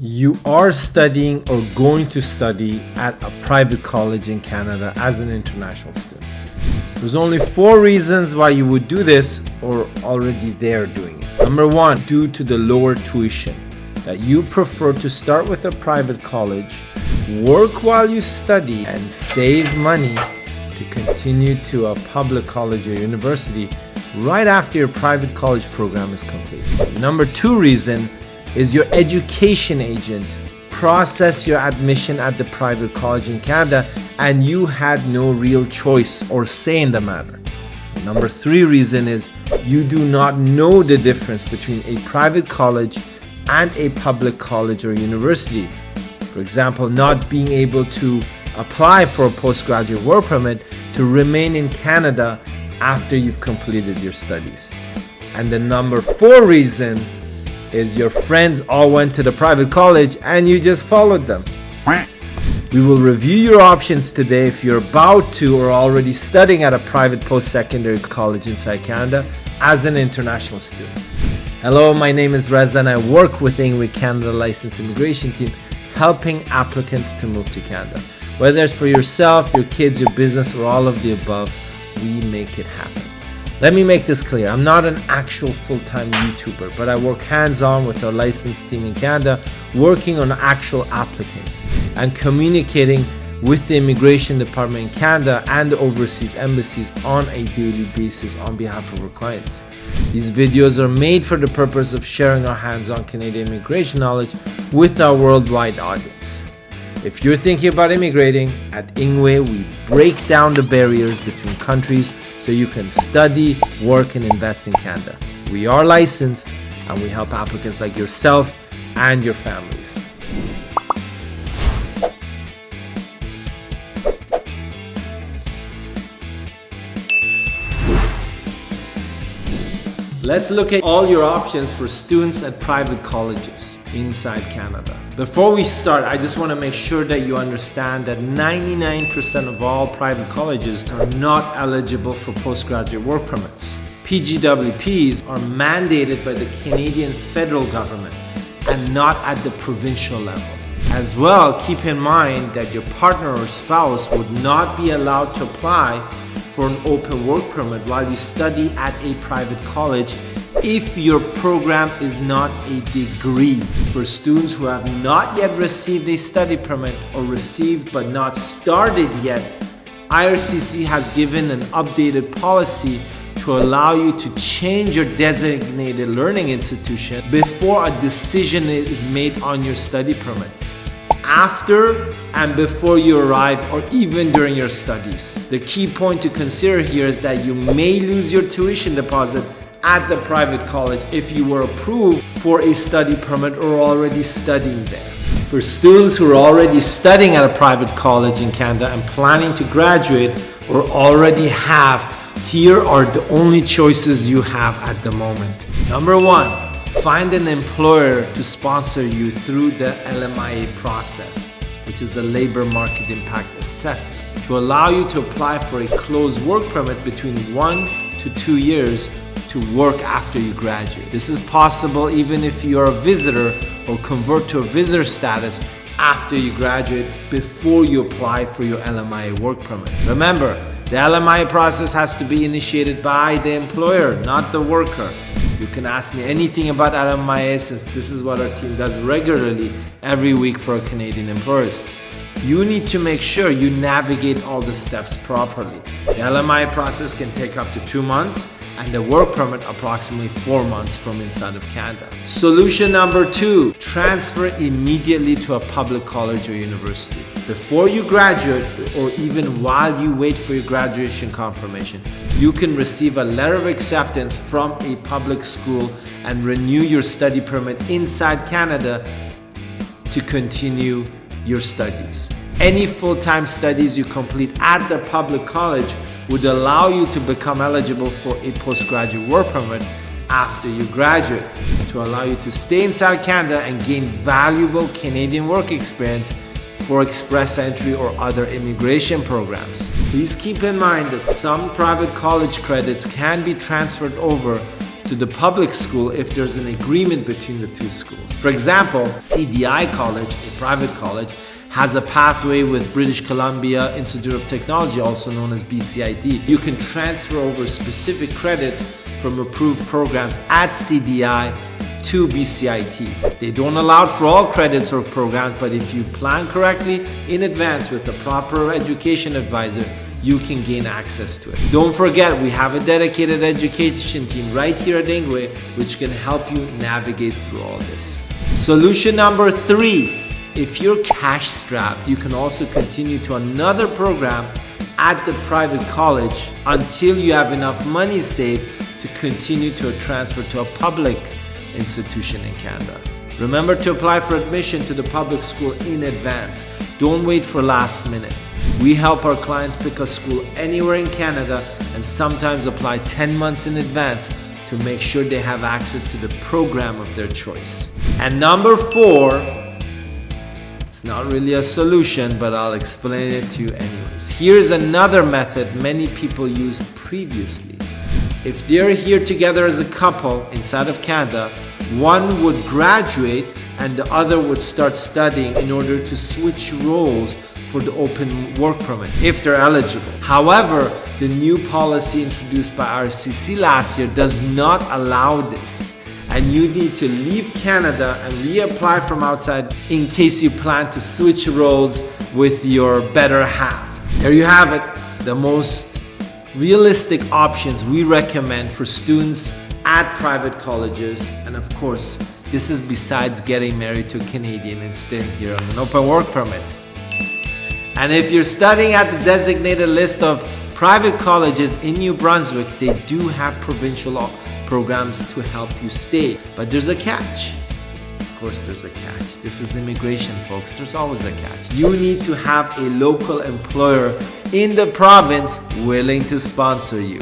You are studying or going to study at a private college in Canada as an international student. There's only 4 reasons why you would do this or already there doing it. Number 1, due to the lower tuition, that you prefer to start with a private college, work while you study, and save money to continue to a public college or university right after your private college program is complete. Number 2 reason is your education agent process your admission at the private college in Canada and you had no real choice or say in the matter. Number 3 reason is you do not know the difference between a private college and a public college or university. For example, not being able to apply for a postgraduate work permit to remain in Canada after you've completed your studies. And the number 4 reason is your friends all went to the private college and you just followed them. We will review your options today if you're about to or already studying at a private post-secondary college inside Canada as an international student. Hello, my name is Reza and I work with Ingwe Canada Licensed Immigration Team helping applicants to move to Canada. Whether it's for yourself, your kids, your business, or all of the above, we make it happen. Let me make this clear. I'm not an actual full-time YouTuber, but I work hands-on with our licensed team in Canada, working on actual applicants and communicating with the immigration department in Canada and overseas embassies on a daily basis on behalf of our clients. These videos are made for the purpose of sharing our hands-on Canadian immigration knowledge with our worldwide audience. If you're thinking about immigrating, at Ingwe, we break down the barriers between countries so you can study, work, and invest in Canada. We are licensed and we help applicants like yourself and your families. Let's look at all your options for students at private colleges inside Canada. Before we start, I just want to make sure that you understand that 99% of all private colleges are not eligible for postgraduate work permits. PGWPs are mandated by the Canadian federal government and not at the provincial level. As well, keep in mind that your partner or spouse would not be allowed to apply for an open work permit while you study at a private college if your program is not a degree. For students who have not yet received a study permit or received but not started yet, IRCC has given an updated policy to allow you to change your designated learning institution before a decision is made on your study permit, after and before you arrive, or even during your studies. The key point to consider here is that you may lose your tuition deposit at the private college if you were approved for a study permit or already studying there. For students who are already studying at a private college in Canada and planning to graduate or already have, here are the only choices you have at the moment. Number 1, find an employer to sponsor you through the LMIA process, which is the Labor Market Impact Assessment, to allow you to apply for a closed work permit between 1 to 2 years to work after you graduate. This is possible even if you are a visitor or convert to a visitor status after you graduate before you apply for your LMIA work permit. Remember, the LMIA process has to be initiated by the employer, not the worker. You can ask me anything about LMIA since this is what our team does regularly every week for our Canadian employers. You need to make sure you navigate all the steps properly. The LMIA process can take up to 2 months and the work permit approximately 4 months from inside of Canada. Solution number 2, transfer immediately to a public college or university. Before you graduate or even while you wait for your graduation confirmation, you can receive a letter of acceptance from a public school and renew your study permit inside Canada to continue your studies. Any full-time studies you complete at the public college would allow you to become eligible for a postgraduate work permit after you graduate, to allow you to stay inside Canada and gain valuable Canadian work experience for express entry or other immigration programs. Please keep in mind that some private college credits can be transferred over to the public school if there's an agreement between the two schools. For example, CDI College, a private college, has a pathway with British Columbia Institute of Technology, also known as BCIT. You can transfer over specific credits from approved programs at CDI to BCIT. They don't allow for all credits or programs, but if you plan correctly in advance with a proper education advisor, you can gain access to it. Don't forget, we have a dedicated education team right here at Ingwe, which can help you navigate through all this. Solution number 3. If you're cash strapped, you can also continue to another program at the private college until you have enough money saved to continue to transfer to a public institution in Canada. Remember to apply for admission to the public school in advance. Don't wait for last minute. We help our clients pick a school anywhere in Canada and sometimes apply 10 months in advance to make sure they have access to the program of their choice. And number 4, it's not really a solution, but I'll explain it to you anyways. Here's another method many people used previously. If they're here together as a couple inside of Canada, one would graduate and the other would start studying in order to switch roles for the open work permit, if they're eligible. However, the new policy introduced by RCC last year does not allow this. And you need to leave Canada and reapply from outside in case you plan to switch roles with your better half. There you have it, the most realistic options we recommend for students at private colleges. And of course, this is besides getting married to a Canadian and staying here on an open work permit. And if you're studying at the designated list of private colleges in New Brunswick, they do have provincial programs to help you stay. But there's a catch. Of course there's a catch. This is immigration, folks. There's always a catch. You need to have a local employer in the province willing to sponsor you.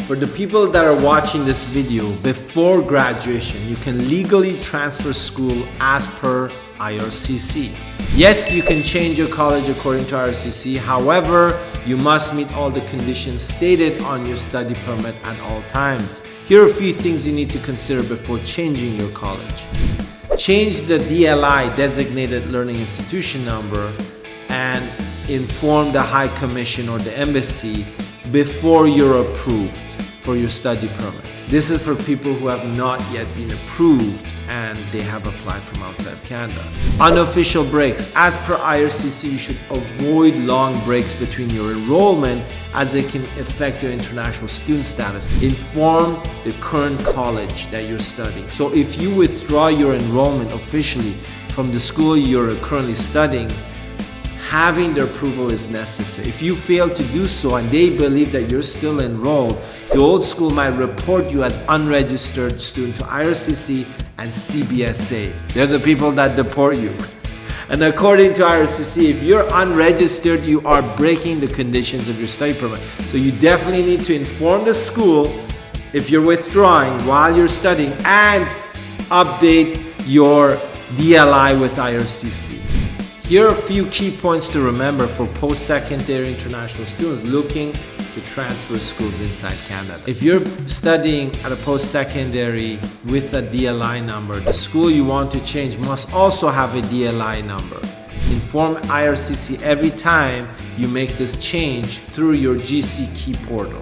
For the people that are watching this video, before graduation, you can legally transfer school as per IRCC. Yes, you can change your college according to IRCC. However, you must meet all the conditions stated on your study permit at all times. Here are a few things you need to consider before changing your college. Change the DLI, Designated Learning Institution number, and inform the High Commission or the embassy before you're approved for your study permit. This is for people who have not yet been approved and they have applied from outside of Canada. Unofficial breaks. As per IRCC, you should avoid long breaks between your enrollment as it can affect your international student status. Inform the current college that you're studying. So if you withdraw your enrollment officially from the school you're currently studying, having their approval is necessary. If you fail to do so and they believe that you're still enrolled, the old school might report you as unregistered student to IRCC and CBSA. They're the people that deport you. And according to IRCC, if you're unregistered, you are breaking the conditions of your study permit. So you definitely need to inform the school if you're withdrawing while you're studying and update your DLI with IRCC. Here are a few key points to remember for post-secondary international students looking to transfer schools inside Canada. If you're studying at a post-secondary with a DLI number, the school you want to change must also have a DLI number. Inform IRCC every time you make this change through your GC Key portal.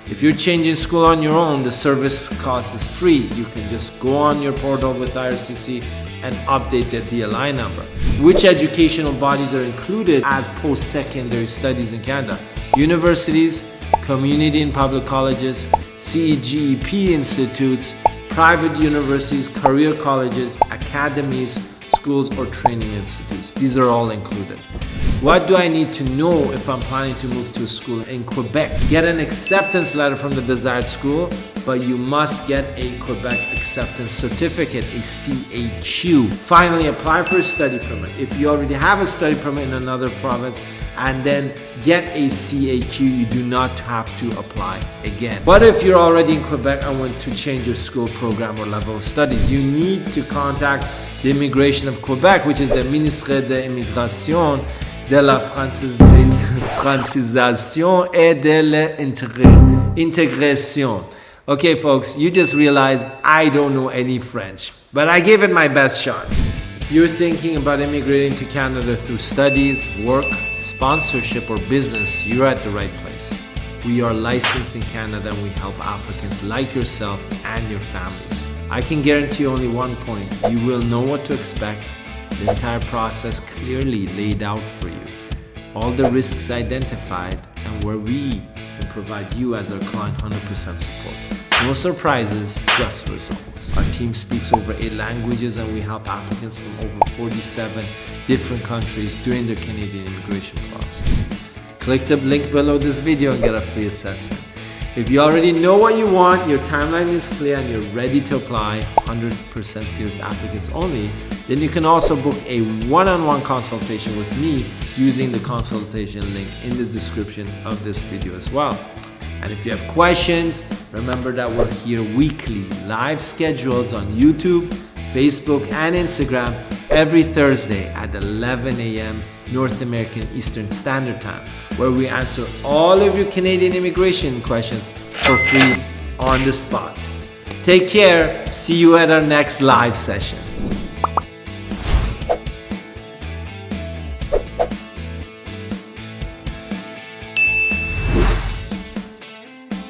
If you're changing school on your own, the service cost is free. You can just go on your portal with IRCC and update the DLI number. Which educational bodies are included as post-secondary studies in Canada? Universities, community and public colleges, CEGEP institutes, private universities, career colleges, academies, schools or training institutes. These are all included. What do I need to know if I'm planning to move to a school in Quebec? Get an acceptance letter from the desired school, but you must get a Quebec acceptance certificate, a CAQ. Finally, apply for a study permit. If you already have a study permit in another province and then get a CAQ, you do not have to apply again. But if you're already in Quebec and want to change your school program or level of studies, you need to contact the Immigration of Quebec, which is the Ministère de l'Immigration, de la francisation et de l'intégration. Okay folks, you just realized I don't know any French, but I gave it my best shot. If you're thinking about immigrating to Canada through studies, work, sponsorship, or business, you're at the right place. We are licensed in Canada and we help applicants like yourself and your families. I can guarantee only one point: you will know what to expect, the entire process clearly laid out for you, all the risks identified, and where we can provide you as our client 100% support. No surprises, just results. Our team speaks over 8 languages and we help applicants from over 47 different countries during their Canadian immigration process. Click the link below this video and get a free assessment. If you already know what you want, your timeline is clear, and you're ready to apply, 100% serious applicants only, then you can also book a one-on-one consultation with me using the consultation link in the description of this video as well. And if you have questions, remember that we're here weekly, live schedules on YouTube, Facebook, and Instagram every Thursday at 11 a.m. North American Eastern Standard Time, where we answer all of your Canadian immigration questions for free on the spot. Take care. See you at our next live session.